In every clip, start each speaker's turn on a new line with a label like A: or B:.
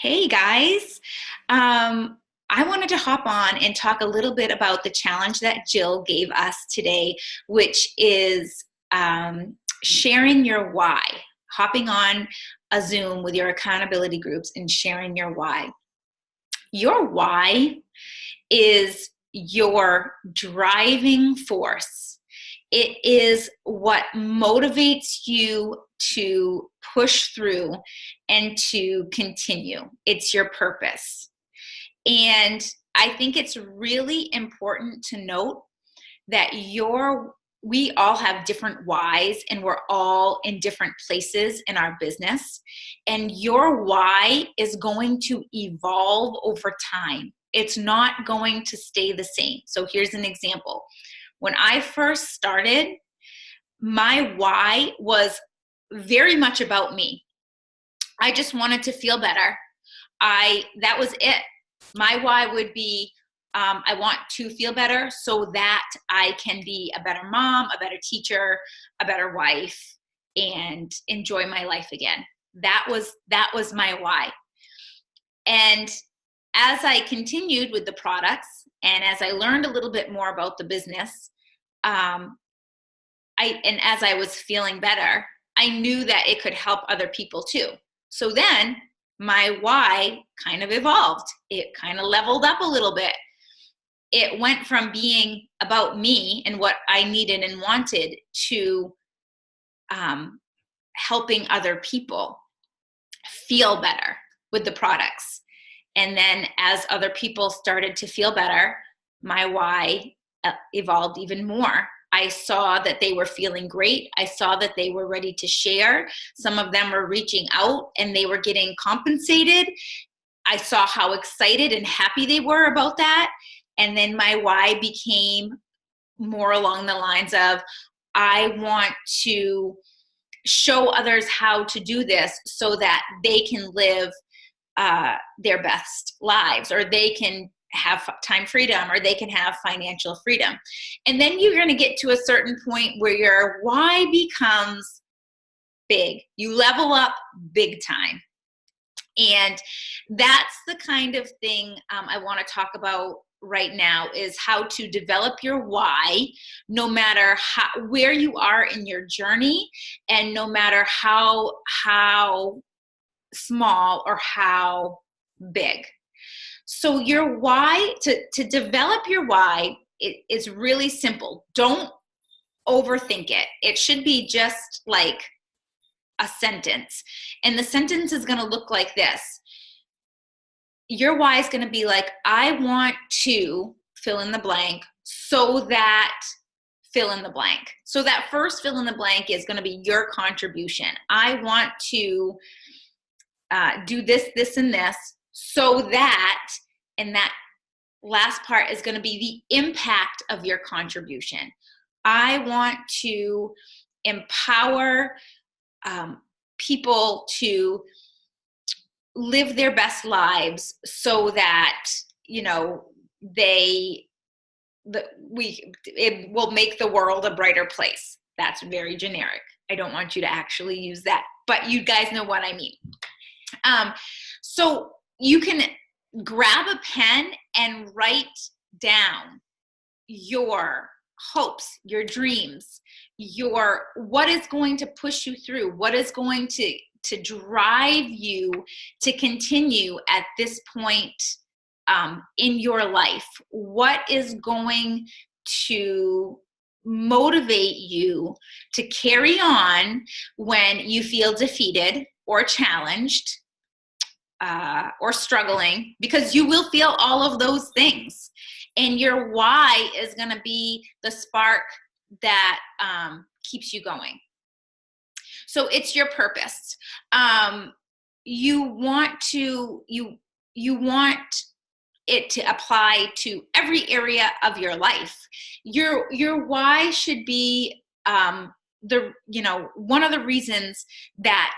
A: Hey guys, I wanted to hop on and talk a little bit about the challenge that Jill gave us today, which is sharing your why, hopping on a Zoom with your accountability groups and sharing your why. Your why is your driving force. It is what motivates you to push through and to continue. It's your purpose. And I think it's really important to note that we all have different whys and we're all in different places in our business. And your why is going to evolve over time. It's not going to stay the same. So here's an example. When I first started, my why was very much about me. I just wanted to feel better. That was it. My why would be, I want to feel better so that I can be a better mom, a better teacher, a better wife, and enjoy my life again. That was my why. And as I continued with the products and as I learned a little bit more about the business, and as I was feeling better, I knew that it could help other people too. So then my why kind of evolved. It kind of leveled up a little bit. It went from being about me and what I needed and wanted to helping other people feel better with the products. And then as other people started to feel better, my why evolved even more. I saw that they were feeling great. I saw that they were ready to share. Some of them were reaching out and they were getting compensated. I saw how excited and happy they were about that. And then my why became more along the lines of, I want to show others how to do this so that they can live their best lives, or they can have time freedom, or they can have financial freedom. And then you're going to get to a certain point where your why becomes big. You level up big time. And that's the kind of thing I want to talk about right now, is how to develop your why, no matter where you are in your journey, and no matter how small or how big. So your why, to develop your why, it's really simple. Don't overthink it. It should be just like a sentence. And the sentence is going to look like this. Your why is going to be like, I want to fill in the blank so that fill in the blank. So that first fill in the blank is going to be your contribution. I want to do this, this, and this so that, and that last part is going to be the impact of your contribution. I want to empower people to live their best lives so that, it will make the world a brighter place. That's very generic. I don't want you to actually use that, but you guys know what I mean. So you can grab a pen and write down your hopes, your dreams, what is going to push you through, what is going to drive you to continue at this point in your life, what is going to motivate you to carry on when you feel defeated or challenged or struggling, because you will feel all of those things. And your why is going to be the spark that keeps you going. So it's your purpose. You want it to apply to every area of your life. Your why should be one of the reasons that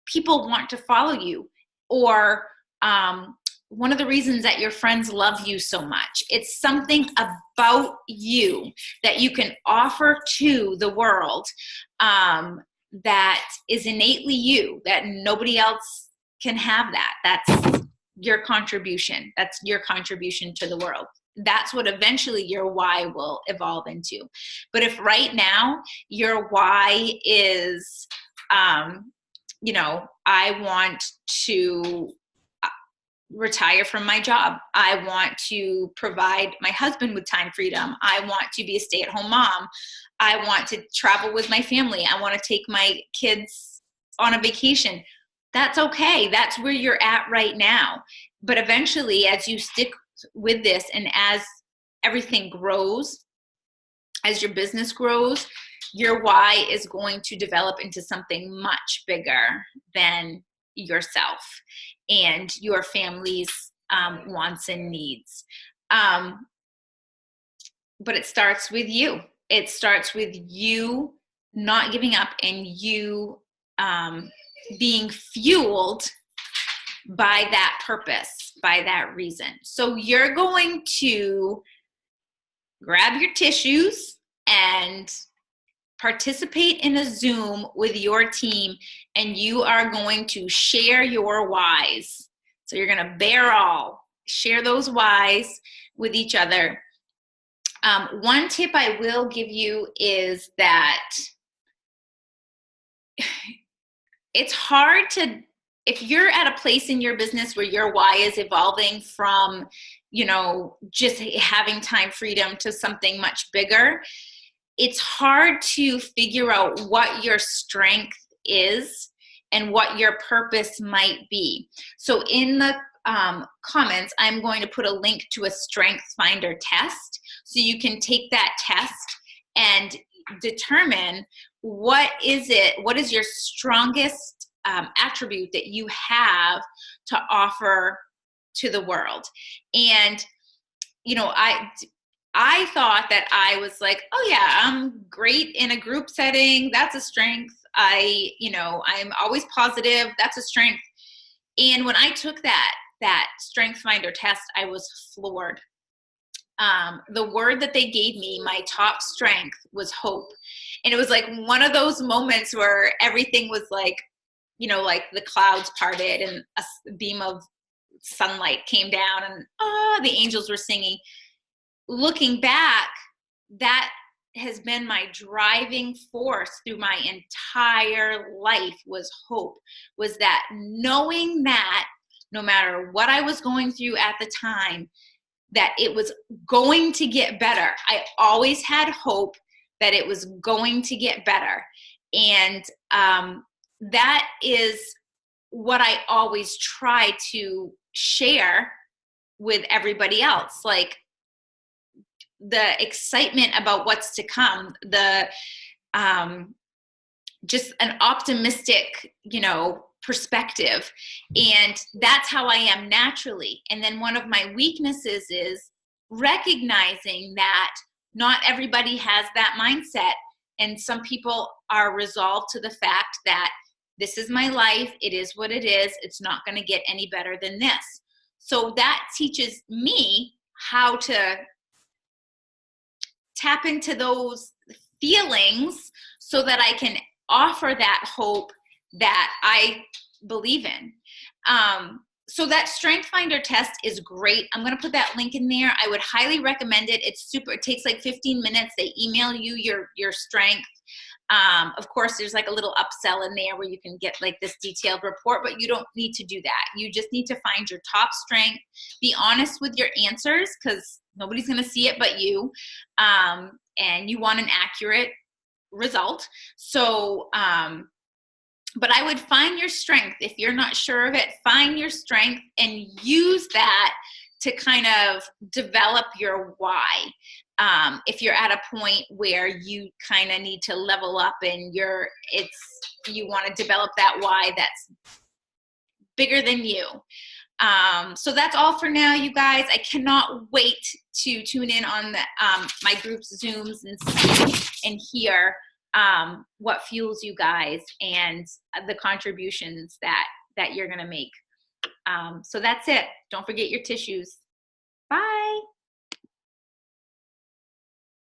A: people want to follow you, or one of the reasons that your friends love you so much. It's something about you that you can offer to the world that is innately you, that nobody else can have that. That's your contribution. That's your contribution to the world. That's what eventually your why will evolve into. But if right now your why is, you know, I want to retire from my job. I want to provide my husband with time freedom. I want to be a stay-at-home mom. I want to travel with my family. I want to take my kids on a vacation. That's okay. That's where you're at right now. But eventually, as you stick with this and as everything grows, as your business grows, your why is going to develop into something much bigger than yourself and your family's wants and needs. But it starts with you. It starts with you not giving up and you being fueled by that purpose, by that reason. So you're going to grab your tissues and participate in a Zoom with your team, and you are going to share your whys. So you're going to share those whys with each other. One tip I will give you is that it's hard to, if you're at a place in your business where your why is evolving from, you know, just having time freedom to something much bigger, it's hard to figure out what your strength is and what your purpose might be. So in the comments, I'm going to put a link to a Strength Finder test. So you can take that test and determine what is your strongest attribute that you have to offer to the world. And, you know, I thought that I was like, oh yeah, I'm great in a group setting. That's a strength. I'm always positive. That's a strength. And when I took that Strength Finder test, I was floored. The word that they gave me, my top strength, was hope. And it was like one of those moments where everything was like, you know, like the clouds parted and a beam of sunlight came down and the angels were singing. Looking back, that has been my driving force through my entire life, was hope, was that knowing that no matter what I was going through at the time, that it was going to get better. I always had hope that it was going to get better. And that is what I always try to share with everybody else. Like, the excitement about what's to come, the just an optimistic, you know, perspective. And that's how I am naturally. And then one of my weaknesses is recognizing that not everybody has that mindset. And some people are resolved to the fact that this is my life. It is what it is. It's not going to get any better than this. So that teaches me how to tap into those feelings so that I can offer that hope that I believe in. So that Strength Finder test is great. I'm going to put that link in there. I would highly recommend it. It's super. It takes like 15 minutes. They email you your strength. Of course, there's like a little upsell in there where you can get like this detailed report, but you don't need to do that. You just need to find your top strength. Be honest with your answers, because nobody's going to see it but you. And you want an accurate result. So, but I would find your strength. If you're not sure of it, find your strength and use that to kind of develop your why. If you're at a point where you kind of need to level up and you want to develop that why that's bigger than you. So that's all for now, you guys. I cannot wait to tune in on the, my group's Zooms and hear what fuels you guys and the contributions that you're going to make. So that's it. Don't forget your tissues. Bye.